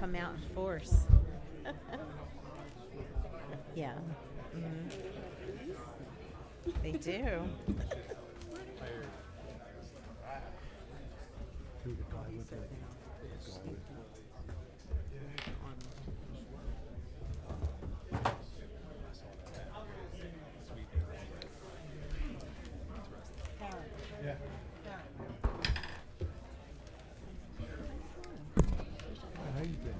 come out in force. Yeah. They do. How you been?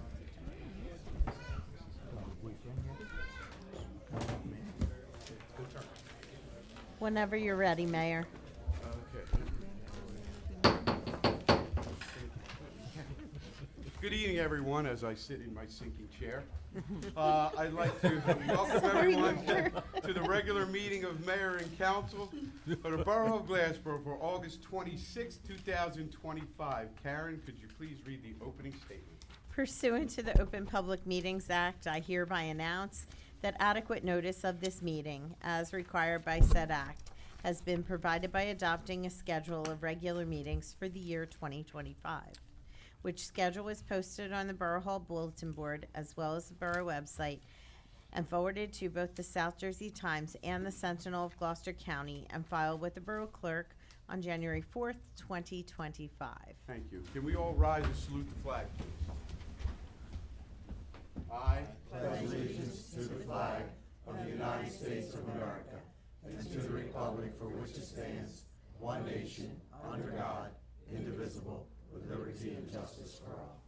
Whenever you're ready, Mayor. Okay. Good evening, everyone, as I sit in my sinking chair. I'd like to welcome everyone to the regular meeting of Mayor and Council for the Borough of Glassboro for August 26, 2025. Karen, could you please read the opening statement? Pursuant to the Open Public Meetings Act, I hereby announce that adequate notice of this meeting, as required by said act, has been provided by adopting a schedule of regular meetings for the year 2025, which schedule was posted on the Borough Hall Bulletin Board as well as the Borough website and forwarded to both the South Jersey Times and the Sentinel of Gloucester County and filed with the Borough Clerk on January 4th, 2025. Thank you. Can we all rise and salute the flag, please? I pledge allegiance to the flag of the United States of America and to the republic for which it stands, one nation, under God, indivisible, with liberty and justice for all.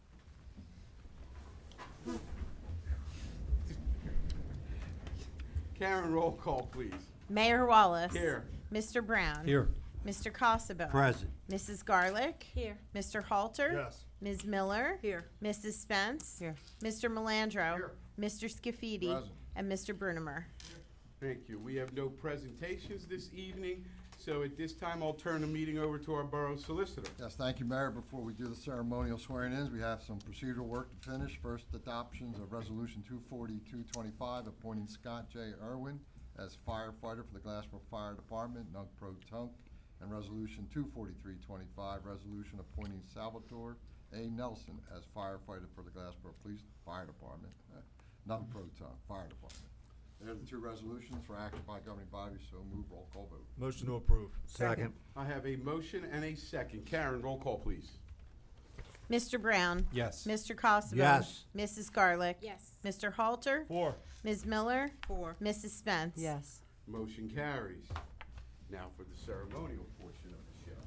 Karen, roll call, please. Mayor Wallace. Here. Mr. Brown. Here. Mr. Cossabo. Present. Mrs. Garlick. Here. Mr. Halter. Yes. Ms. Miller. Here. Mrs. Spence. Here. Mr. Melandro. Here. Mr. Scafidi. Present. And Mr. Brunemer. Thank you. We have no presentations this evening, so at this time, I'll turn the meeting over to our Borough Solicitor. Yes, thank you, Mayor. Before we do the ceremonial swearing-ins, we have some procedural work to finish. First, adoptions of Resolution 24225, appointing Scott J. Irwin as firefighter for the Glassboro Fire Department, nunc pro tunc, and Resolution 24325, resolution appointing Salvatore A. Nelson as firefighter for the Glassboro Police Fire Department, nunc pro tunc, Fire Department. There are the two resolutions for action by governing body, so move, roll call vote. Motion to approve. Second. I have a motion and a second. Karen, roll call, please. Mr. Brown. Yes. Mr. Cossabo. Yes. Mrs. Garlick. Yes. Mr. Halter. 4. Ms. Miller. 4. Mrs. Spence. Yes. Motion carries. Now for the ceremonial portion of the show.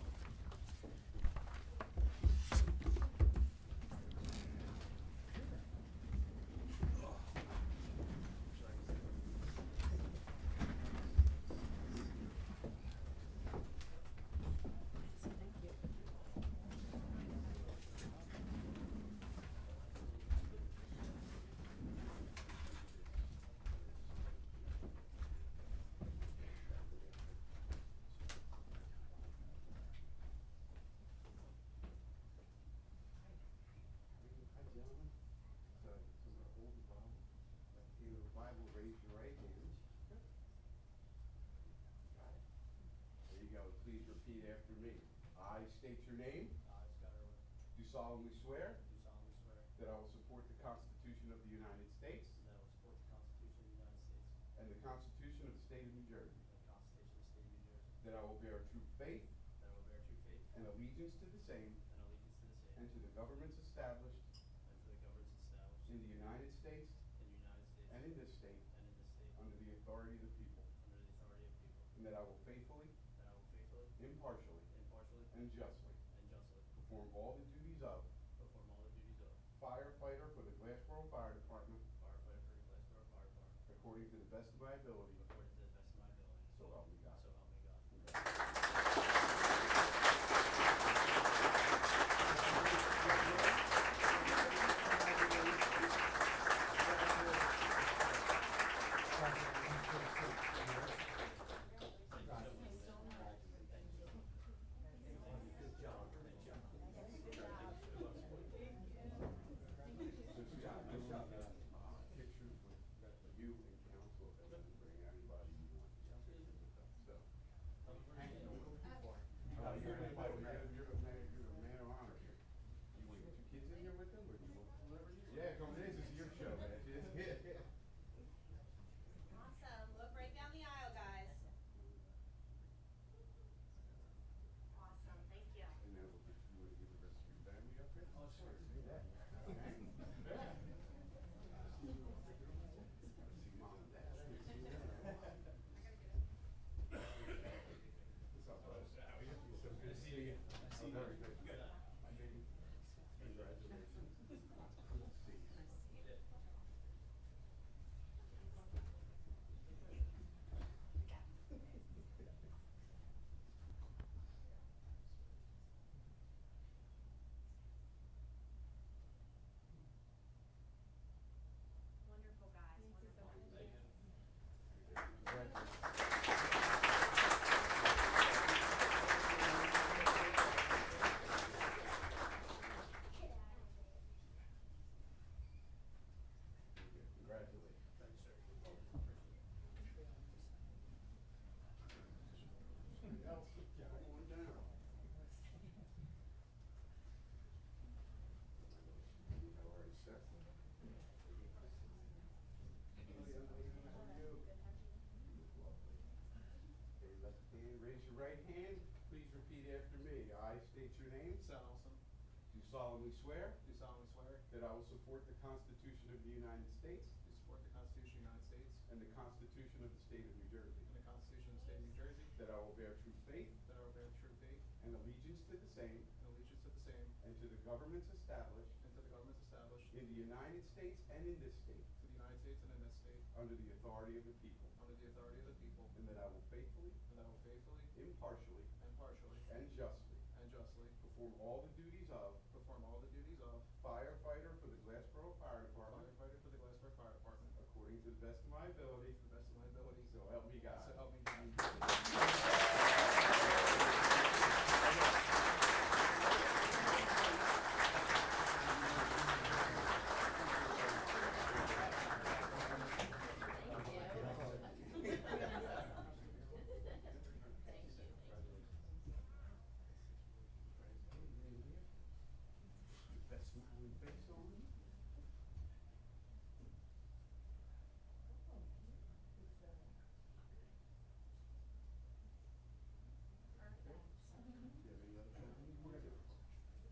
Hi, gentlemen. So we're going to hold the Bible. If the Bible, raise your right hand. Got it. There you go. Please repeat after me. I state your name. I, Scott Irwin, Do solemnly swear do solemnly swear that I will support the Constitution of the United States that I will support the Constitution of the United States and the Constitution of the State of New Jersey, and the Constitution of the State of New Jersey, that I will bear true faith that I will bear true faith and allegiance to the same and allegiance to the same and to the governments established and to the governments established in the United States in the United States and in this state and in this state under the authority of the people, under the authority of people, and that I will faithfully, that I will faithfully, impartially, impartially, and justly and justly perform all the duties of perform all the duties of firefighter for the Glassboro Fire Department firefighter for the Glassboro Fire Department according to the best of my ability. according to the best of my ability. So help me God. So help me God. Pictures with you and council, if they can bring out on down. How are you, sir? Okay, left hand, raise your right hand. Please repeat after me. I state your name. Sal Olson, Do solemnly swear do solemnly swear that I will support the Constitution of the United States to support the Constitution of the United States and the Constitution of the State of New Jersey, and the Constitution of the State of New Jersey, that I will bear true faith that I will bear true faith and allegiance to the same and allegiance to the same and to the governments established and to the governments established in the United States and in this state to the United States and in this state under the authority of the people, under the authority of the people, and that I will faithfully, and that I will faithfully, impartially, impartially, and justly and justly perform all the duties of perform all the duties of firefighter for the Glassboro Fire Department firefighter for the Glassboro Fire Department according to the best of my ability, to the best of my ability. so help me God. So help me God. Best smiling face on.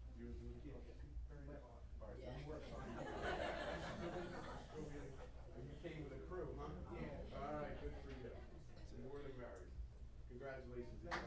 Do you have any other family? You and the kid? All right, so you work on it. You came with a crew, huh? Yeah. All right, good for you. More than married. Congratulations. to you guys.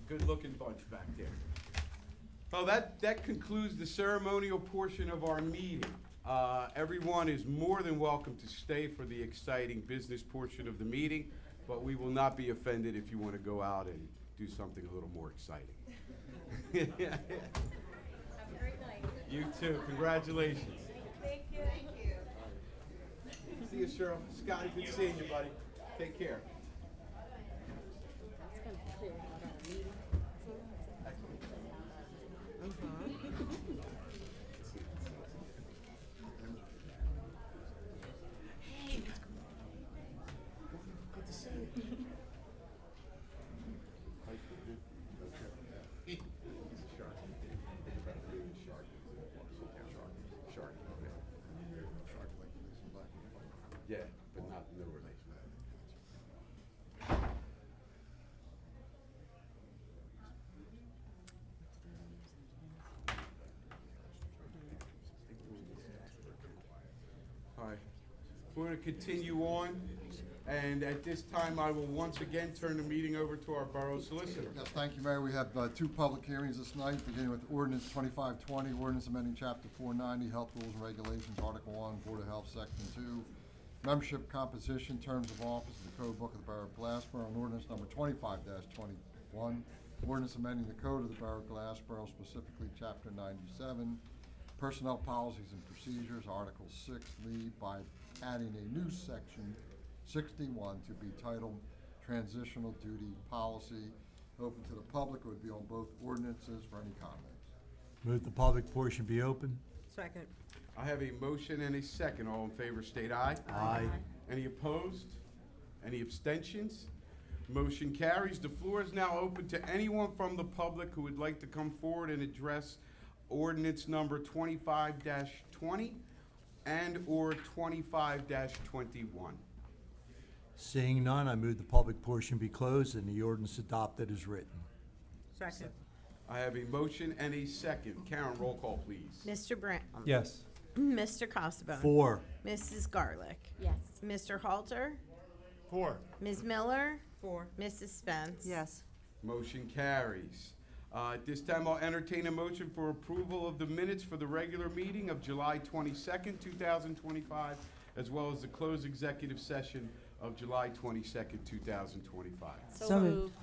Good-looking bunch back there. Well, that concludes the ceremonial portion of our meeting. Everyone is more than welcome to stay for the exciting business portion of the meeting, but we will not be offended if you want to go out and do something a little more exciting. Have a great night. You too. Congratulations. Thank you. Thank you. See you, Cheryl. Scotty, good seeing you, buddy. Take care. Yeah, but not no relation. All right, we're going to continue on, and at this time, I will once again turn the meeting over to our borough solicitor. Yes, thank you, Mayor. We have two public hearings this night, beginning with ordinance 2520, ordinance amending Chapter 490, Health Rules and Regulations, Article 1, Board of Health, Section 2, membership composition, terms of office of the Code Book of the Borough of Glassboro, and ordinance number 25-21, ordinance amending the Code of the Borough of Glassboro, specifically Chapter 97, personnel policies and procedures, Article 6, lead by adding a new section 61 to be titled Transitional Duty Policy. Open to the public. It would be on both ordinances for any comments. Move the public portion be open. Second. I have a motion and a second. All in favor, state aye. Aye. Any opposed? Any abstentions? Motion carries. The floor is now open to anyone from the public who would like to come forward and address ordinance number 25-20 and/or 25-21. Seeing none, I move the public portion be closed and the ordinance adopted as written. Second. I have a motion and a second. Karen, roll call, please. Mr. Brown? Yes. Mr. Costabone? 4. Mrs. Garlick? Yes. Mr. Halter? 4. Ms. Miller? 4. Mrs. Spence? Yes. Motion carries. At this time, I'll entertain a motion for approval of the minutes for the regular meeting of July 22nd, 2025, as well as the closed executive session of July 22nd, 2025. So moved.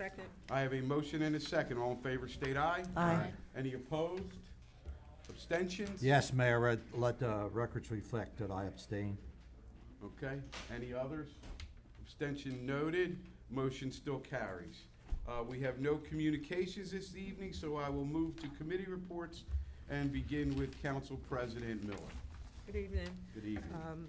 Second. I have a motion and a second. All in favor, state aye. Aye. Any opposed? Abstentions? Yes, Mayor, let the records reflect that I abstain. Okay, any others? Abstention noted, motion still carries. We have no communications this evening, so I will move to committee reports and begin with Council President Miller. Good evening. Good evening.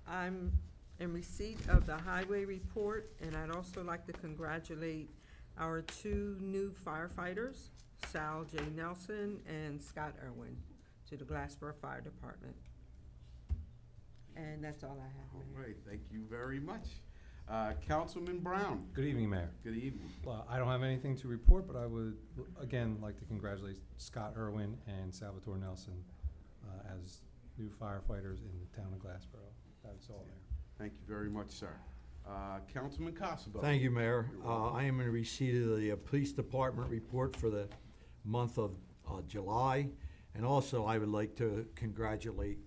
I'm in receipt of the highway report, and I'd also like to congratulate our two new firefighters, Sal J. Nelson and Scott Irwin, to the Glassboro Fire Department. And that's all I have, All Mayor. right, thank you very much. Councilman Brown. Good evening, Mayor. Good evening. Well, I don't have anything to report, but I would, again, like to congratulate Scott Irwin and Salvatore Nelson as new firefighters in the town of Glassboro. That's all, Mayor. Thank you very much, sir. Councilman Casabo. Thank you, Mayor. You're welcome. I am in receipt of the Police Department report for the month of July. And also, I would like to congratulate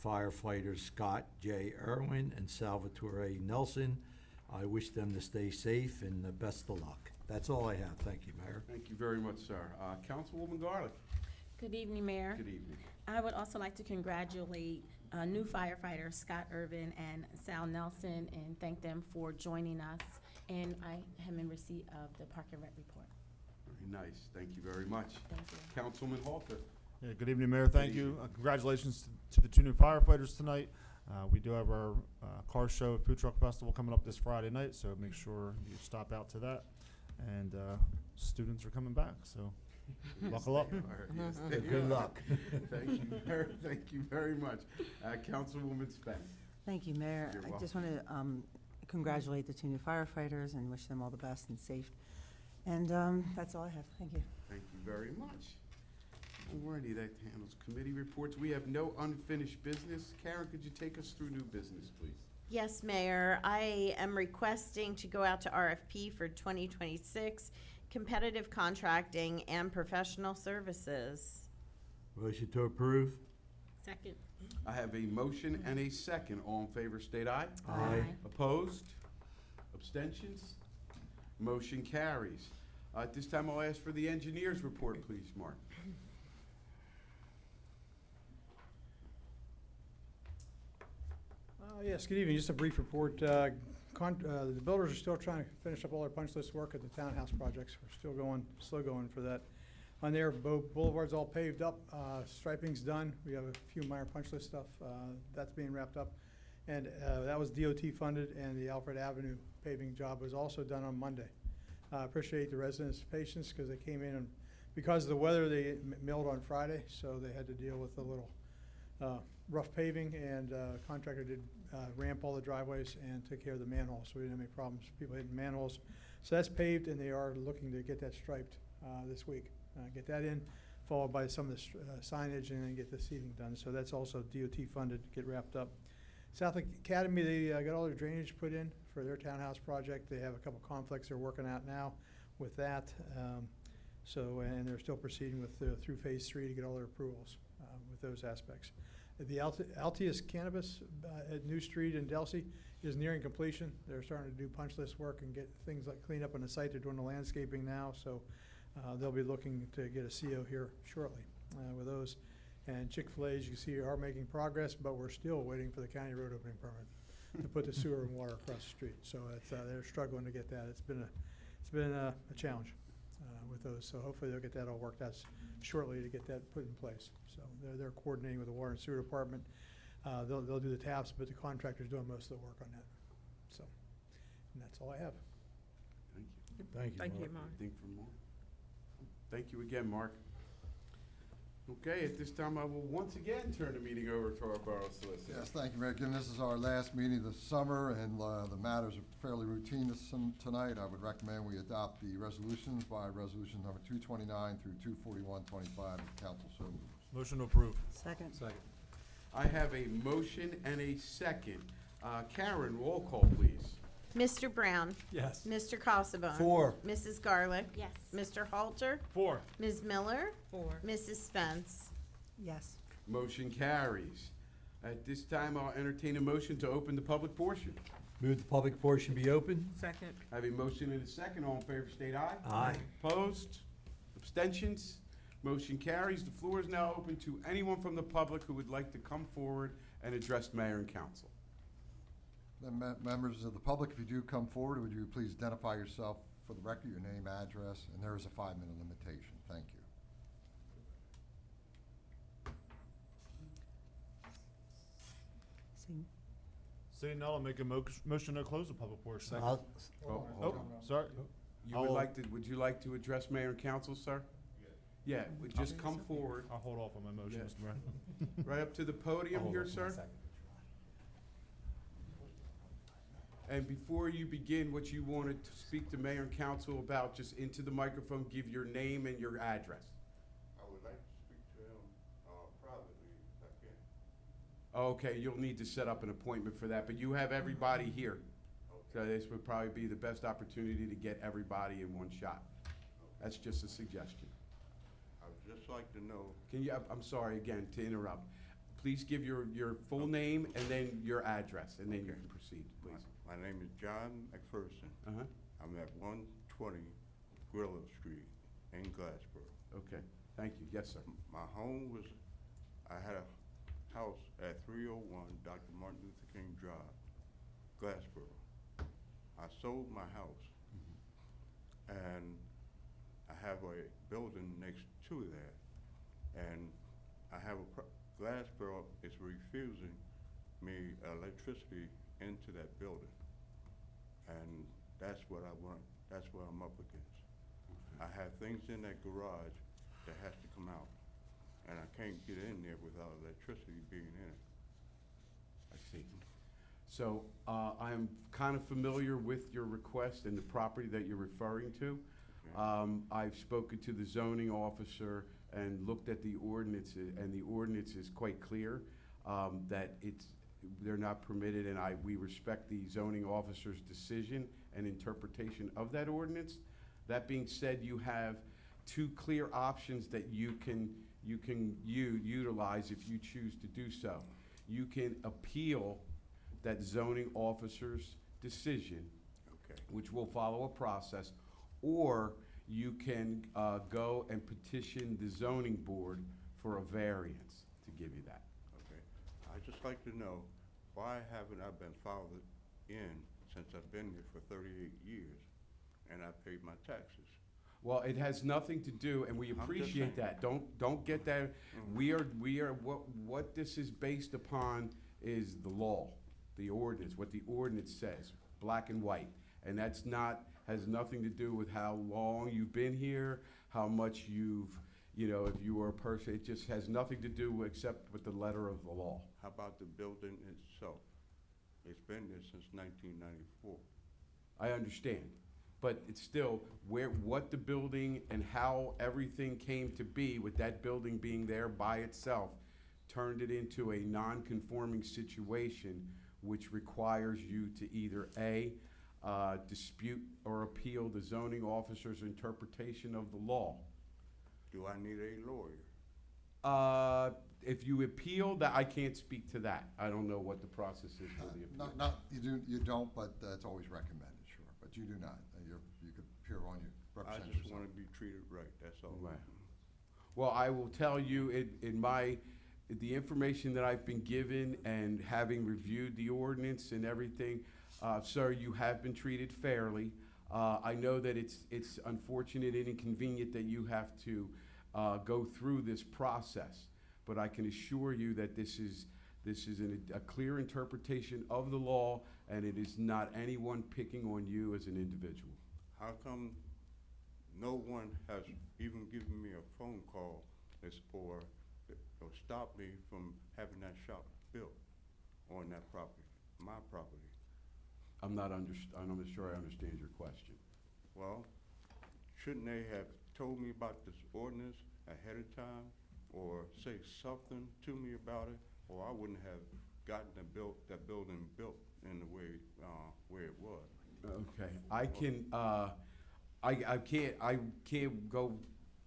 firefighters Scott J. Irwin and Salvatore Nelson. I wish them to stay safe and the best of luck. That's all I have. Thank you, Mayor. Thank you very much, sir. Councilwoman Garlick. Good evening, Mayor. Good evening. I would also like to congratulate new firefighters Scott Irvin and Sal Nelson and thank them for joining us. And I am in receipt of the Park and Rec report. Very nice. Thank you very much. Thank you. Councilman Halter. Yeah, good evening, Mayor. Thank Good you. evening. Congratulations to the two new firefighters tonight. We do have our car show, food truck festival coming up this Friday night, so make sure you stop out to that. And students are coming back, so buckle up. Yes, Good they are. luck. Thank you very much. Councilwoman Spence. Thank you, Mayor. You're I just want to congratulate the two new firefighters and wish them all the best and safe. And that's all I have. Thank you. Thank you very much. Alrighty, that handles committee reports. We have no unfinished business. Karen, could you take us through new business, please? Yes, Mayor. I am requesting to go out to RFP for 2026 competitive contracting and professional services. Motion to approve? Second. I have a motion and a second. All in favor, state aye. Aye. Opposed? Abstentions? Motion carries. At this time, I'll ask for the engineer's report, please, Mark. Yes, good evening. Just a brief report. The builders are still trying to finish up all their punch list work at the townhouse projects. We're still slow going for that. On there, Boulevard's all paved up, striping's done. We have a few minor punch list stuff, that's being wrapped up. And that was DOT funded, and the Alfred Avenue paving job was also done on Monday. Appreciate the residents' patience, because they came in, and because of the weather, they milled on Friday, so they had to deal with a little rough paving, and contractor did ramp all the driveways and take care of the manholes, so we didn't have any problems, people hitting manholes. So that's paved, and they are looking to get that striped this week. Get that in, followed by some of the signage, and then get the seating done. So that's also DOT funded, get wrapped up. South Academy, they got all their drainage put in for their townhouse project. They have a couple conflicts they're working out now with that. And they're still proceeding with through phase 3 to get all their approvals with those aspects. The Altius Cannabis at New Street in Delsey is nearing completion. They're starting to do punch list work and get things like clean up on the site. They're doing the landscaping now, so they'll be looking to get a CO here shortly with those. And Chick-fil-A, as you can see, are making progress, but we're still waiting for the county road opening permit to put the sewer and water across the street. So it's, they're struggling to get that. It's been a challenge with those. So hopefully they'll get that all worked out shortly to get that put in place. So they're coordinating with the water and sewer department. They'll do the taps, but the contractor's doing most of the work on that. So, and that's all I have. Thank you. Thank you, Mark. Mark. Anything from Mark? Thank you again, Mark. Okay, at this time, I will once again turn the meeting over to our borough solicitor. Yes, thank you, Mayor. Given this is our last meeting of the summer and the matters are fairly routine tonight, I would recommend we adopt the resolutions by resolution number 229 through 24125 if council so moves. Motion to approve. Second. Second. I have a motion and a second. Karen, roll call, please. Mr. Brown? Yes. Mr. Casabon? 4. Mrs. Garlick? Yes. Mr. Halter? 4. Ms. Miller? 4. Mrs. Spence? Yes. Motion carries. At this time, I'll entertain a motion to open the public portion. Move the public portion be open. Second. I have a motion and a second. All in favor state aye. Aye. Opposed? Abstentions? Motion carries. The floor is now open to anyone from the public who would like to come forward and address mayor and council. Members of the public, if you do come forward, would you please identify yourself for the record, your name, address, and there is a 5-minute limitation. Thank you. Seeing- Seeing none, I'll make a motion to close the public portion. I'll- Oh, Oh, hold on. sorry. You would I'll- like to, would you like to address mayor and council, sir? Yeah, would just come forward, I'll hold off on my motion, Yeah. Mr. Mayor. right up to the podium here, sir. And before you begin what you wanted to speak to mayor and council about, just into the microphone, give your name and your address. I would like to speak to him privately, if I can. Okay, you'll need to set up an appointment for that, but you have everybody here. So this would probably be the best opportunity to get everybody in one shot. That's just a suggestion. I would just like to know, Can you, I'm sorry again to interrupt. Please give your full name and then your address, and then you can proceed, please. my name is John McPherson. Uh-huh, I'm at 120 Grillo Street in Glassboro. okay, thank you, yes, sir. My home was, I had a house at 301 Dr. Martin Luther King Drive, Glassboro. I sold my house, and I have a building next to that, and I have Glassboro is refusing me electricity into that building, and that's what I want, that's what I'm up against. I have things in that garage that has to come out, and I can't get in there without electricity being in it. I see. So, I'm kind of familiar with your request and the property that you're referring to. I've spoken to the zoning officer and looked at the ordinances, and the ordinance is quite clear, that they're not permitted, and we respect the zoning officer's decision and interpretation of that ordinance. That being said, you have two clear options that you can utilize if you choose to do so. You can appeal that zoning officer's decision, Okay. which will follow a process, or you can go and petition the zoning board for a variance to give you that. Okay. I'd just like to know, why haven't I been filed in since I've been here for 38 years and I paid my taxes? Well, it has nothing to do, and we just appreciate saying. that. Don't get that. We are, what this is based upon is the law, the ordinance, what the ordinance says, black and white. And that's has nothing to do with how long you've been here, how much if you were a person, it just has nothing to do except with the letter of the law. How about the building itself? It's been there since 1994. I understand, but it's still what the building and how everything came to be with that building being there by itself turned it into a non-conforming situation, which requires you to either dispute or appeal the zoning officer's interpretation of the law. Do I need a lawyer? If you appeal, that I can't speak to that. I don't know what the process is for the appeal. You don't, but it's always recommended, sure, but you do not. You could appear on your, I represent just yourself. want to be treated right, that's all. Right. Well, I will tell you, the information that I've been given and having reviewed the ordinance and everything, sir, you have been treated fairly. I know that it's unfortunate and inconvenient that you have to go through this process, but I can assure you that this is a clear interpretation of the law, and it is not anyone picking on you as an individual. How come no one has even given me a phone call or stopped me from having that shop built on that property, my property? I'm not sure I understand your question. Well, shouldn't they have told me about this ordinance ahead of time, or say something to me about it, or I wouldn't have gotten that building built in the way where it was? Okay, I can't go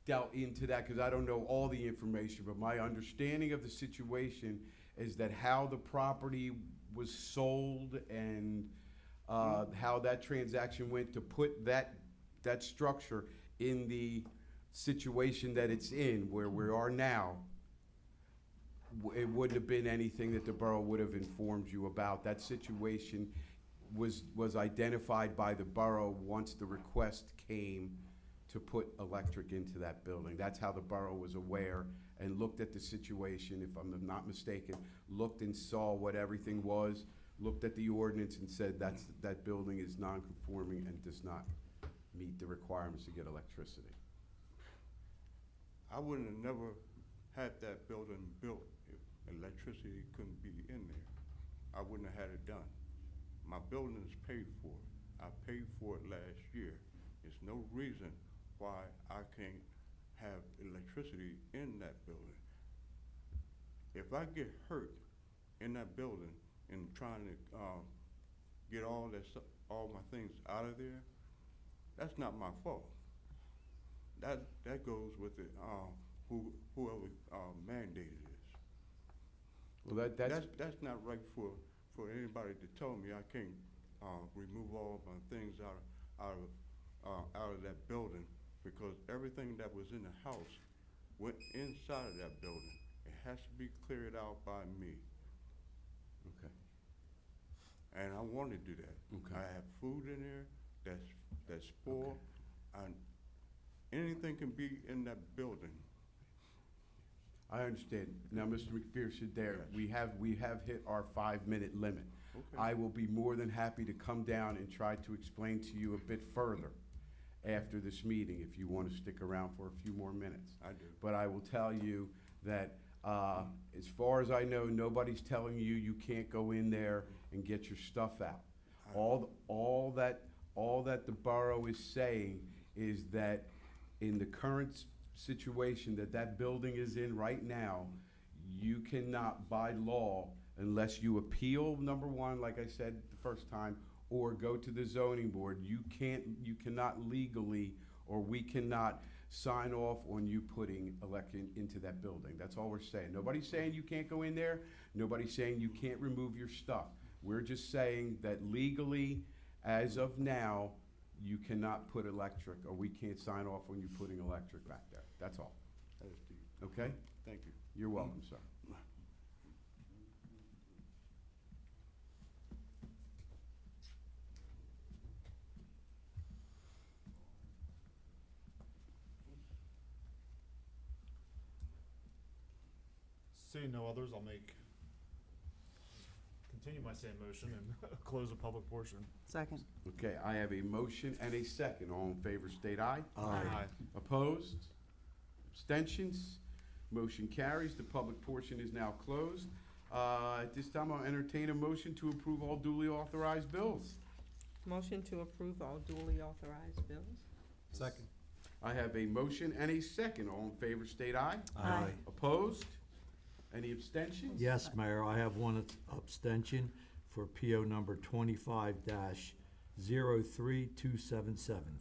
delve into that because I don't know all the information, but my understanding of the situation is that how the property was sold and how that transaction went to put that structure in the situation that it's in, where we are now. It wouldn't have been anything that the borough would have informed you about. That situation was identified by the borough once the request came to put electric into that building. That's how the borough was aware and looked at the situation, if I'm not mistaken, looked and saw what everything was, looked at the ordinance and said that building is non-conforming and does not meet the requirements to get electricity. I wouldn't have never had that building built if electricity couldn't be in there. I wouldn't have had it done. My building is paid for. I paid for it last year. There's no reason why I can't have electricity in that building. If I get hurt in that building and trying to get all my things out of there, that's not my fault. That goes with it, whoever mandated this. Well, That's not right for anybody to tell me I can't remove all of my things out of that building, because everything that was in the house went inside of that building. It has to be cleared out by me. Okay. And I want to do that. Okay. I have food in there that's spoiled, and anything can be in that building. I understand. Now, Mr. McPherson, there, Yes. we have hit our 5-minute limit. Okay. I will be more than happy to come down and try to explain to you a bit further after this meeting, if you want to stick around for a few more minutes. I do. But I will tell you that, as far as I know, nobody's telling you you can't go in there and get your stuff out. All that the borough is saying is that in the current situation that building is in right now, you cannot, by law, unless you appeal, number one, like I said the first time, or go to the zoning board, you cannot legally, or we cannot sign off on you putting electric into that building. That's all we're saying. Nobody's saying you can't go in there. Nobody's saying you can't remove your stuff. We're just saying that legally, as of now, you cannot put electric, or we can't sign off on you putting electric back there. That's all. That is deep. Okay? Thank you. You're welcome, sir. Seeing no others, I'll continue my same motion and close the public portion. Second. Okay, I have a motion and a second. All in favor, state aye. Aye. Opposed? Abstentions? Motion carries. The public portion is now closed. At this time, I'll entertain a motion to approve all duly authorized bills. Motion to approve all duly authorized bills. Second. I have a motion and a second. All in favor, state aye. Aye. Opposed? Any abstentions? Yes, Mayor, I have one abstention for PO number 25-03277.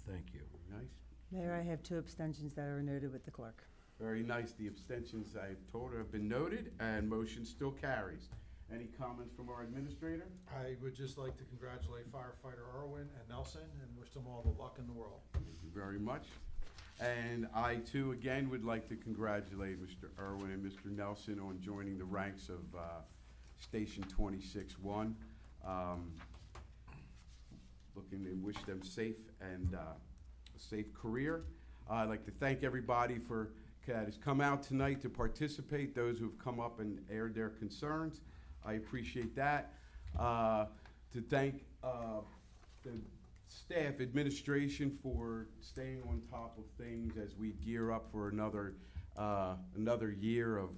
Thank you. Nice. Mayor, I have 2 abstentions that are noted with the clerk. Very nice. The abstentions I told her have been noted, and motion still carries. Any comments from our administrator? I would just like to congratulate firefighter Irwin and Nelson and wish them all the luck in the world. Thank you very much. And I, too, again, would like to congratulate Mr. Irwin and Mr. Nelson on joining the ranks of Station 26-1. Looking to wish them safe and a safe career. I'd like to thank everybody that has come out tonight to participate, those who have come up and aired their concerns. I appreciate that. To thank the staff, administration, for staying on top of things as we gear up for another year of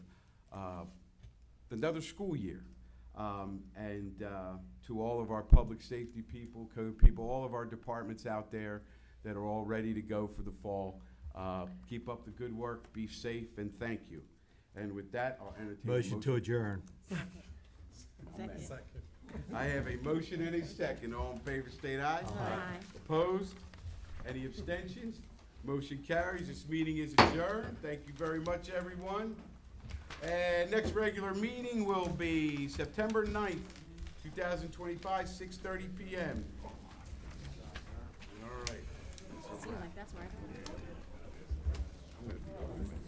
another school year. And to all of our public safety people, code people, all of our departments out there that are all ready to go for the fall. Keep up the good work, be safe, and thank you. And with that, I'll entertain a Motion to adjourn. Second. I have a motion and a second. All in favor, state aye. Aye. Opposed? Any abstentions? Motion carries. This meeting is adjourned. Thank you very much, everyone. And next regular meeting will be September 9th, 2025, 6:30 PM. All right. Seems like that's where I. I'm gonna be going.